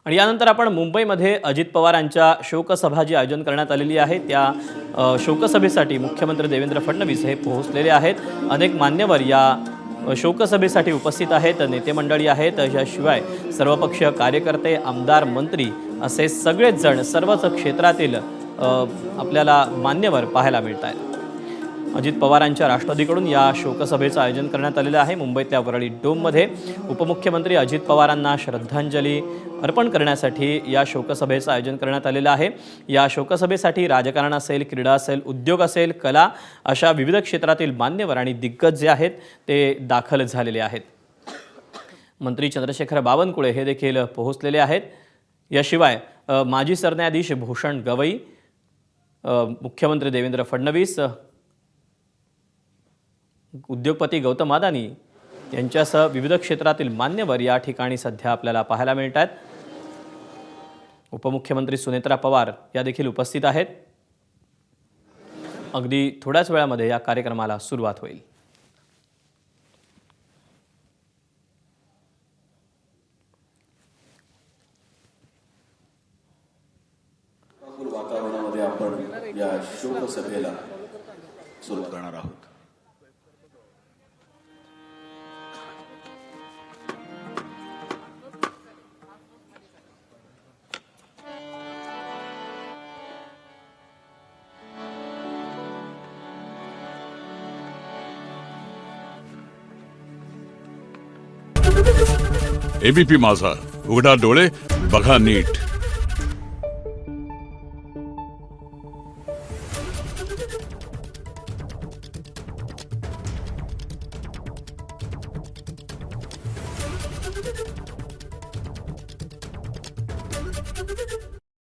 आणि यानंतर आपण मुंबईमध्ये अजित पवारांच्या शोकसभा जी आयोजन करण्यात आलेली आहे त्या शोकसभेसाठी मुख्यमंत्री देवेंद्र फडणवीस हे पोहोचलेले आहेत। अनेक मान्यवर या शोकसभेसाठी उपस्थित आहेत, नेते मंडळी आहेत, याशिवाय सर्वपक्षीय कार्यकर्ते, आमदार, मंत्री असे सगळेच जण सर्वच क्षेत्रातील आपल्याला मान्यवर पाहायला मिळत आहेत। अजित पवारांच्या राष्ट्रवादीकडून या शोकसभेचं आयोजन करण्यात आलेलं आहे। मुंबईतल्या वरळी डोममध्ये उपमुख्यमंत्री अजित पवारांना श्रद्धांजली अर्पण करण्यासाठी या शोकसभेचं आयोजन करण्यात आलेलं आहे। या शोकसभेसाठी राजकारण असेल, क्रीडा असेल, उद्योग असेल, कला अशा विविध क्षेत्रातील मान्यवर आणि दिग्गज जे आहेत ते दाखल झालेले आहेत। मंत्री चंद्रशेखर बावनकुळे हे देखील पोहोचलेले आहेत। याशिवाय माजी सरन्यायाधीश भूषण गवई, मुख्यमंत्री देवेंद्र फडणवीस, उद्योगपती गौतम अदानी यांच्यासह विविध क्षेत्रातील मान्यवर या ठिकाणी सध्या आपल्याला पाहायला मिळतात। उपमुख्यमंत्री सुनेत्रा पवार या देखील उपस्थित आहेत। अगदी थोड्याच वेळामध्ये या कार्यक्रमाला सुरुवात होईल। वातावरणामध्ये आपण या शोकसभेला सुरू करणार आहोत। एबीपी माझा, उघडा डोळे बघा नीट।